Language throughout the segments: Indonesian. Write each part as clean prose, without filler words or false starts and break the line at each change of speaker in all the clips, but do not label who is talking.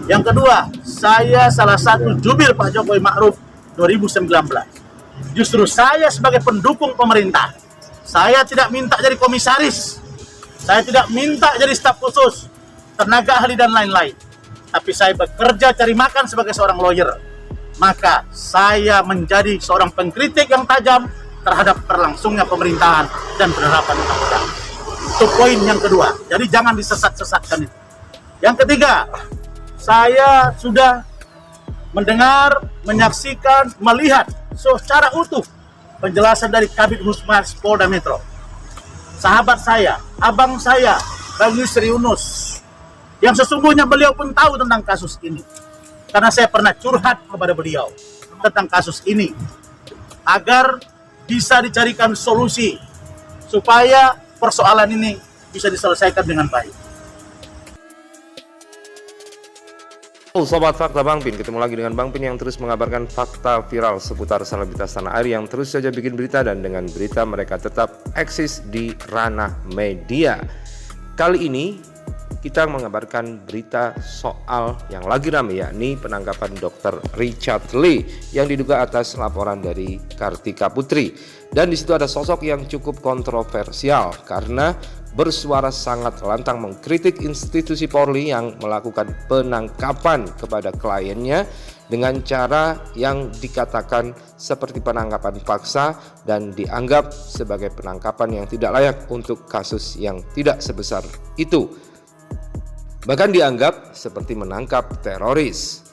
Yang kedua, saya salah satu jubir Pak Jokowi Ma'ruf 2019. Justru saya sebagai pendukung pemerintah, saya tidak minta jadi komisaris, saya tidak minta jadi staf khusus, tenaga ahli dan lain-lain. Tapi saya bekerja cari makan sebagai seorang lawyer. Maka saya menjadi seorang pengkritik yang tajam terhadap berlangsungnya pemerintahan dan penerapan undang-undang. Itu poin yang kedua. Jadi jangan disesat-sesatkan itu. Yang ketiga, saya sudah mendengar, menyaksikan, melihat secara utuh penjelasan dari Kabid Humas Polda Metro. Sahabat saya, abang saya, Bang Yusri Yunus, yang sesungguhnya beliau pun tahu tentang kasus ini. Karena saya pernah curhat kepada beliau tentang kasus ini. Agar bisa dicarikan solusi supaya persoalan ini bisa diselesaikan dengan baik.
Sobat Fakta Bang Pin, ketemu lagi dengan Bang Pin yang terus mengabarkan fakta viral seputar selebritas tanah air yang terus saja bikin berita, dan dengan berita mereka tetap eksis di ranah media. Kali ini kita mengabarkan berita soal yang lagi ramai, yakni penangkapan Dr. Richard Lee yang diduga atas laporan dari Kartika Putri. Dan di situ ada sosok yang cukup kontroversial karena bersuara sangat lantang mengkritik institusi Polri yang melakukan penangkapan kepada kliennya dengan cara yang dikatakan seperti penangkapan paksa dan dianggap sebagai penangkapan yang tidak layak untuk kasus yang tidak sebesar itu. Bahkan dianggap seperti menangkap teroris.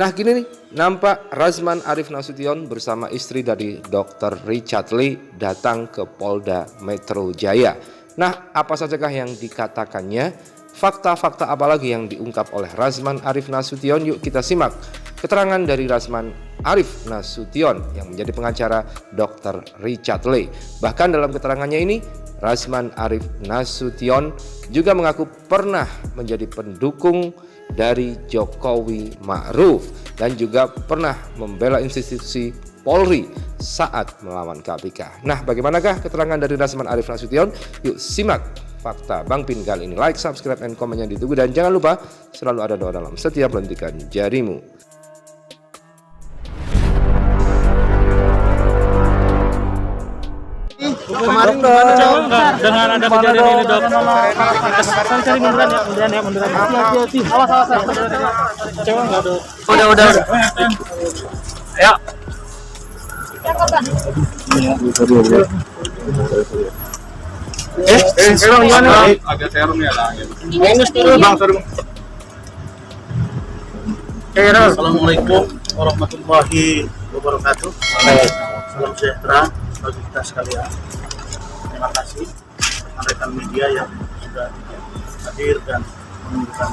Nah gini nih, nampak Razman Arif Nasution bersama istri dari Dr. Richard Lee datang ke Polda Metro Jaya. Nah apa sajakah yang dikatakannya? Fakta-fakta apa lagi yang diungkap oleh Razman Arif Nasution? Yuk kita simak keterangan dari Razman Arif Nasution yang menjadi pengacara Dr. Richard Lee. Bahkan dalam keterangannya ini, Razman Arif Nasution juga mengaku pernah menjadi pendukung dari Jokowi Ma'ruf dan juga pernah membela institusi Polri saat melawan KPK. Nah, bagaimanakah keterangan dari Razman Arif Nasution? Yuk simak fakta Bang Pin kali ini. Like, subscribe, dan komennya ditunggu. Dan jangan lupa selalu ada doa dalam setiap lentikan jarimu.
Kemarin dengan ada kejadian ini dok, saya cari munduran ya, hati-hati, awas, kecewa nggak dok? Udah. Ya. Sekarang gimana? Agak serum ya lah. Minus dulu bang, serum.
Assalamualaikum warahmatullahi wabarakatuh. Salam sejahtera bagi kita sekalian. Terima kasih rekan media yang sudah hadir dan menunjukkan.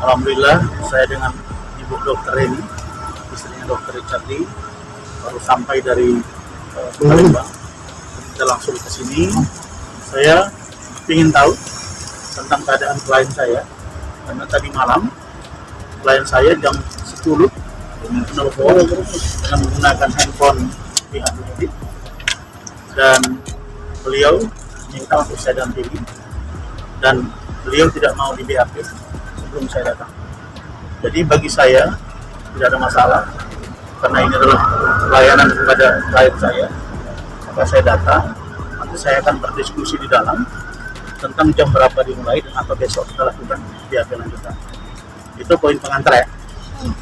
Alhamdulillah saya dengan Ibu Dokter ini, istrinya Dokter Richard Lee, baru sampai dari Palembang. Kita langsung ke sini. Saya ingin tahu tentang keadaan klien saya karena tadi malam klien saya jam 10 menelpon dengan menggunakan handphone pihak penyidik dan beliau minta untuk saya dampingi dan beliau tidak mau di BAP sebelum saya datang. Jadi bagi saya tidak ada masalah karena ini adalah pelayanan kepada klien saya, maka saya datang. Nanti saya akan berdiskusi di dalam tentang jam berapa dimulai dan apa besok kita lakukan BAP lanjutan. Itu poin pengantar ya.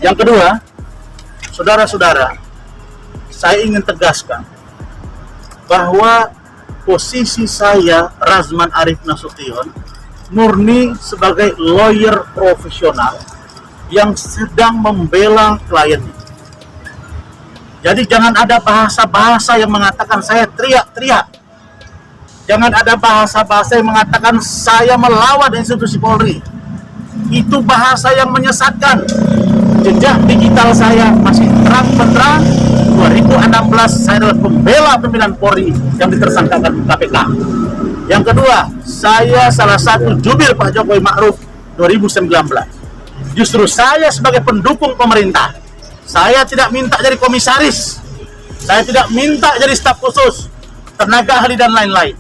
Yang kedua, saudara-saudara, saya ingin tegaskan bahwa posisi saya Razman Arif Nasution murni sebagai lawyer profesional yang sedang membela kliennya. Jadi jangan ada bahasa-bahasa yang mengatakan saya teriak-teriak. Jangan ada bahasa-bahasa yang mengatakan saya melawan institusi Polri. Itu bahasa yang menyesatkan. Jejak digital saya masih terang benderang. 2016 saya adalah pembela pimpinan Polri yang ditersangkakan KPK. Yang kedua, saya salah satu jubir Pak Jokowi Ma'ruf 2019. Justru saya sebagai pendukung pemerintah, saya tidak minta jadi komisaris, saya tidak minta jadi staf khusus, tenaga ahli dan lain-lain.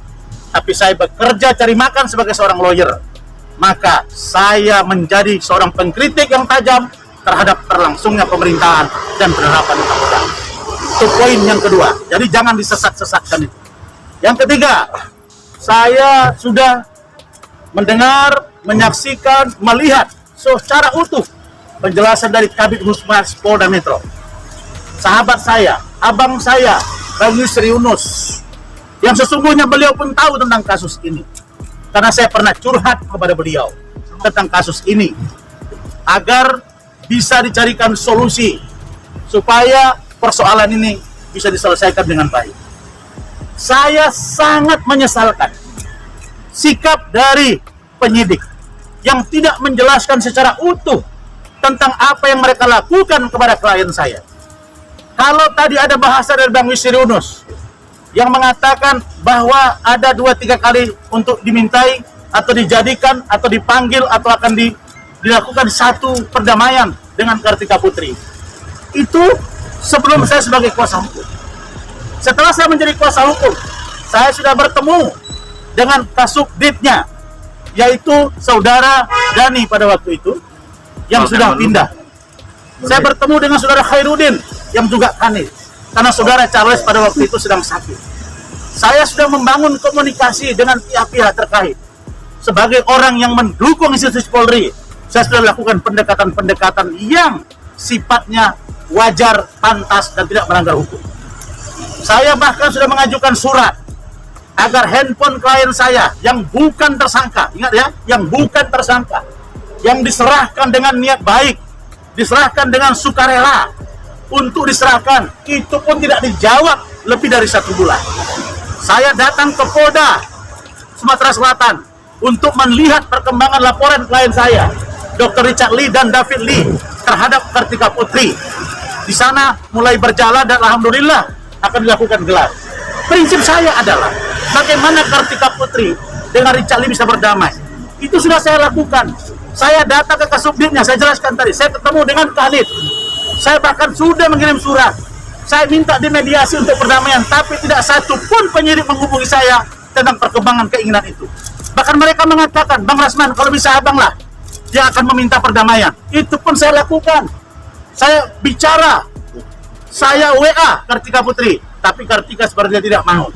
Tapi saya bekerja cari makan sebagai seorang lawyer. maka saya menjadi seorang pengkritik yang tajam terhadap berlangsungnya pemerintahan dan penerapan undang-undang. Itu poin yang kedua. Jadi jangan disesat-sesatkan itu. Yang ketiga, saya sudah mendengar, menyaksikan, melihat secara utuh penjelasan dari Kabid Humas Polda Metro. Sahabat saya, abang saya, Bang Yusri Yunus, yang sesungguhnya beliau pun tahu tentang kasus ini. Karena saya pernah curhat kepada beliau tentang kasus ini, agar bisa dicarikan solusi supaya persoalan ini bisa diselesaikan dengan baik. Saya sangat menyesalkan sikap dari penyidik yang tidak menjelaskan secara utuh tentang apa yang mereka lakukan kepada klien saya. Kalau tadi ada bahasa dari Bang Yusri Yunus yang mengatakan bahwa ada 2-3 kali untuk dimintai atau dijadikan atau dipanggil atau akan dilakukan satu perdamaian dengan Kartika Putri. Itu sebelum saya sebagai kuasa hukum. Setelah saya menjadi kuasa hukum, saya sudah bertemu dengan Kasubditnya, yaitu saudara Dani pada waktu itu yang sudah pindah. Saya bertemu dengan saudara Khairuddin yang juga kanit, karena saudara Charles pada waktu itu sedang sakit. Saya sudah membangun komunikasi dengan pihak-pihak terkait. Sebagai orang yang mendukung institusi Polri, saya sudah lakukan pendekatan-pendekatan yang sifatnya wajar, pantas, dan tidak melanggar hukum. Saya bahkan sudah mengajukan surat agar handphone klien saya yang bukan tersangka, ingat ya, yang bukan tersangka, yang diserahkan dengan niat baik, diserahkan dengan sukarela, untuk diserahkan, itu pun tidak dijawab lebih dari 1 bulan. Saya datang ke Polda Sumatera Selatan untuk melihat perkembangan laporan klien saya, Dr. Richard Lee dan David Lee, terhadap Kartika Putri. Di sana mulai berjalan dan alhamdulillah akan dilakukan gelar. Prinsip saya adalah bagaimana Kartika Putri dengan Richard Lee bisa berdamai. Itu sudah saya lakukan. Saya datang ke Kasubditnya, saya jelaskan tadi. Saya ketemu dengan Khalid. Saya bahkan sudah mengirim surat. Saya minta dimediasi untuk perdamaian, tapi tidak satu pun penyidik menghubungi saya tentang perkembangan keinginan itu. Bahkan mereka mengatakan, Bang Rasman, kalau bisa abang lah yang akan meminta perdamaian. Itu pun saya lakukan. Saya bicara, saya WA Kartika Putri, tapi Kartika sepertinya tidak mau.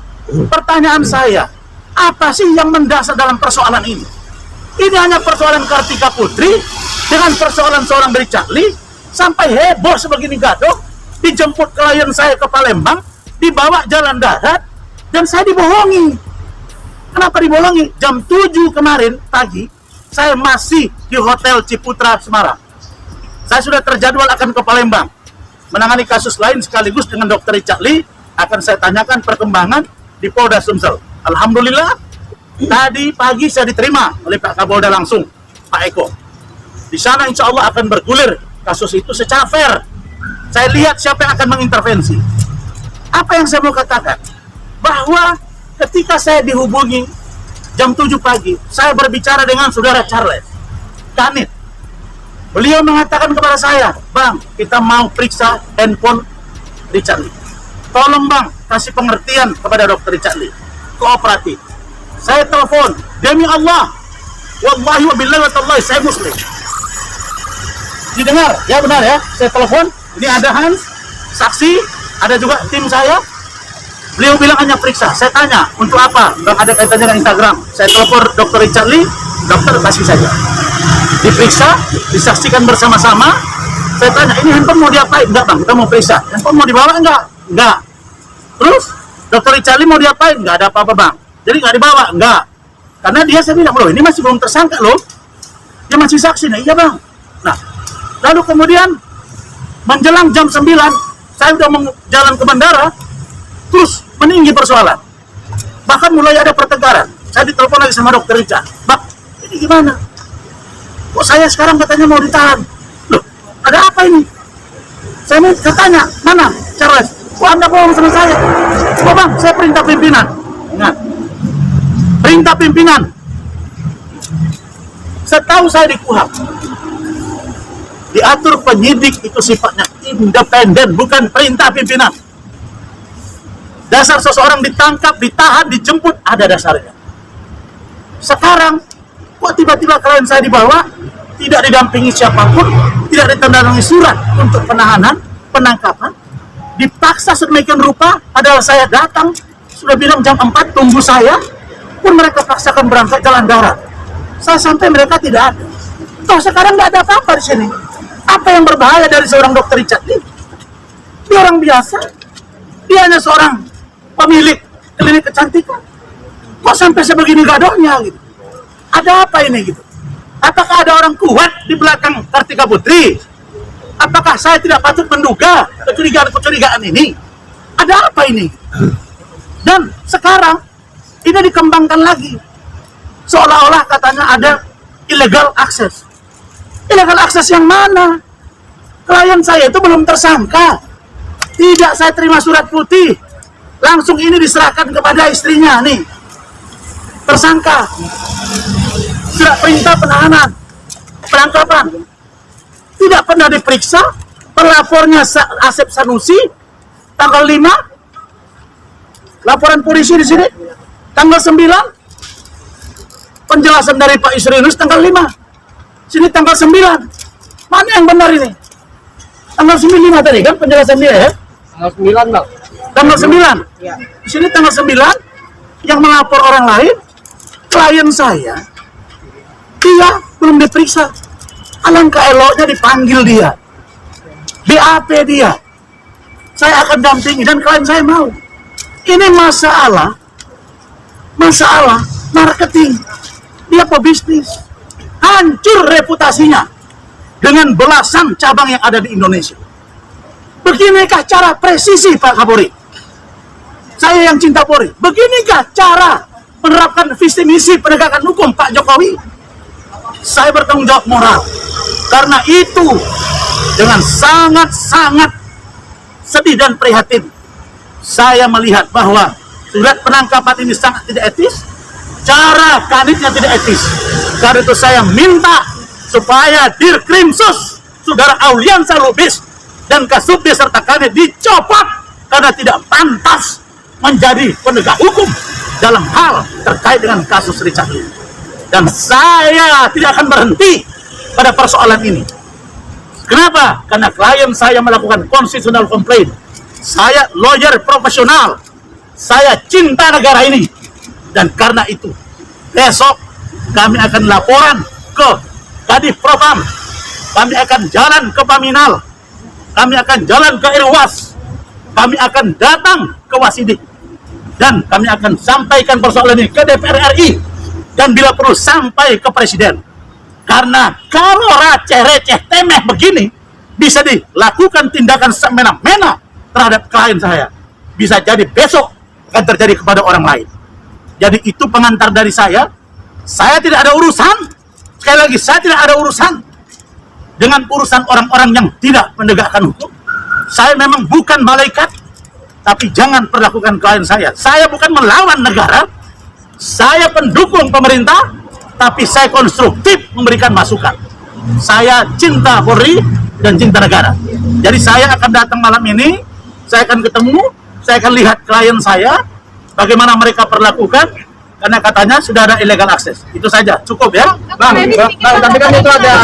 Pertanyaan saya, apa sih yang mendasar dalam persoalan ini? Ini hanya persoalan Kartika Putri dengan persoalan seorang Richard Lee. Sampai heboh sebegini gaduh, dijemput klien saya ke Palembang, dibawa jalan darat, dan saya dibohongi. Kenapa dibohongi? Jam 7 kemarin pagi, saya masih di Hotel Ciputra Semarang. Saya sudah terjadwal akan ke Palembang, menangani kasus lain sekaligus dengan Dr. Richard Lee. Akan saya tanyakan perkembangan di Polda Sumsel. Alhamdulillah, tadi pagi saya diterima oleh Pak Kapolda langsung, Pak Eko. Di sana insya Allah akan bergulir kasus itu secara fair. Saya lihat siapa yang akan mengintervensi. Apa yang saya mau katakan? Bahwa ketika saya dihubungi jam 7 pagi, saya berbicara dengan saudara Charles Kanit. Beliau mengatakan kepada saya, Bang, kita mau periksa handphone Richard Lee. Tolong Bang, kasih pengertian kepada Dr. Richard Lee. Kooperatif. Saya telepon, demi Allah, wallahi wa billahi wa tallahi, saya muslim. Didengar, ya benar ya, saya telepon, ini ada Hans, saksi, ada juga tim saya. Beliau bilang hanya periksa. Saya tanya, untuk apa? Bang, ada kaitannya dengan Instagram. Saya telepon Dr. Richard Lee, dokter kasih saja. Diperiksa, disaksikan bersama-sama. Saya tanya, ini handphone mau diapain? Enggak Bang, kita mau periksa. Handphone mau dibawa enggak? Enggak. Terus, Dr. Richard Lee mau diapain? Enggak ada apa-apa Bang. Jadi enggak dibawa? Enggak. Karena dia, saya bilang, loh ini masih belum tersangka loh. Dia masih saksi. Nah iya Bang. Nah, lalu kemudian menjelang jam 9, saya sudah jalan ke bandara, terus meninggi persoalan. Bahkan mulai ada pertengkaran. Saya ditelepon lagi sama Dr. Richard. Bang, ini gimana? Kok saya sekarang katanya mau ditahan? Loh, ada apa ini? Saya tanya, mana Charles? Kok Anda bohong sama saya? Oh Bang, saya perintah pimpinan. Ingat, perintah pimpinan. Setahu saya di KUHP, diatur penyidik itu sifatnya independen, bukan perintah pimpinan. Dasar seseorang ditangkap, ditahan, dijemput, ada dasarnya. Sekarang Kok tiba-tiba klien saya dibawa, tidak didampingi siapapun, tidak ditandatangani surat untuk penahanan, penangkapan, dipaksa sedemikian rupa, padahal saya datang, sudah bilang jam 4 tunggu saya, pun mereka paksakan berangkat jalan darat. Saya sampai mereka tidak ada. Toh sekarang nggak ada apa-apa di sini. Apa yang berbahaya dari seorang dokter Richard Lee? Dia orang biasa. Dia hanya seorang pemilik klinik kecantikan. Kok sampai sebegini gadohnya gitu? Ada apa ini gitu? Apakah ada orang kuat di belakang Kartika Putri? Apakah saya tidak patut menduga kecurigaan ini? Ada apa ini? Dan sekarang ini dikembangkan lagi. Seolah-olah katanya ada illegal access. Illegal access yang mana? Klien saya itu belum tersangka. Tidak, saya terima surat putih. Langsung ini diserahkan kepada istrinya nih. Tersangka. Surat perintah penahanan, penangkapan. Tidak pernah diperiksa. Pelapornya Asep Sanusi tanggal 5. Laporan polisi di sini tanggal 9. Penjelasan dari Pak Yusrinus tanggal 5. Sini tanggal 9. Mana yang benar ini? Tanggal 9 tadi kan penjelasan dia ya?
Tanggal 9 Bang.
Tanggal 9. Ya. Di sini tanggal 9 yang melapor orang lain, klien saya, dia belum diperiksa. Alangkah eloknya dipanggil dia, BAP dia. Saya akan dampingi dan klien saya mau. Ini masalah marketing. Dia pebisnis. Hancur reputasinya dengan belasan cabang yang ada di Indonesia. Beginikah cara presisi Pak Kapolri? Saya yang cinta Polri. Beginikah cara menerapkan visi misi penegakan hukum Pak Jokowi? Saya bertanggung jawab moral. Karena itu dengan sangat-sangat sedih dan prihatin saya melihat bahwa surat penangkapan ini sangat tidak etis. Cara kanitnya tidak etis. Karena itu saya minta supaya Dirkrimsus, Saudara Auliansa Lubis dan Kasubdit serta Kanit dicopot karena tidak pantas menjadi penegak hukum dalam hal terkait dengan kasus Richard Lee. Dan saya tidak akan berhenti pada persoalan ini. Kenapa? Karena klien saya melakukan constitutional complaint. Saya lawyer profesional. Saya cinta negara ini. Dan karena itu, besok kami akan laporan ke Kadif Propam. Kami akan jalan ke Paminal. Kami akan jalan ke Irwas. Kami akan datang ke Wasidik. Dan kami akan sampaikan persoalan ini ke DPR RI. Dan bila perlu sampai ke Presiden. Karena kalau receh-receh temeh begini, bisa dilakukan tindakan semena-mena terhadap klien saya. Bisa jadi besok akan terjadi kepada orang lain. Jadi itu pengantar dari saya. Saya tidak ada urusan. Sekali lagi, saya tidak ada urusan dengan urusan orang-orang yang tidak menegakkan hukum. Saya memang bukan malaikat, tapi jangan perlakukan klien saya. Saya bukan melawan negara. Saya pendukung pemerintah, tapi saya konstruktif memberikan masukan. Saya cinta Polri dan cinta negara. Jadi saya akan datang malam ini. Saya akan ketemu. Saya akan lihat klien saya. Bagaimana mereka perlakukan, karena katanya sudah ada illegal access. Itu saja, cukup ya.
Bang, tapi kan itu ada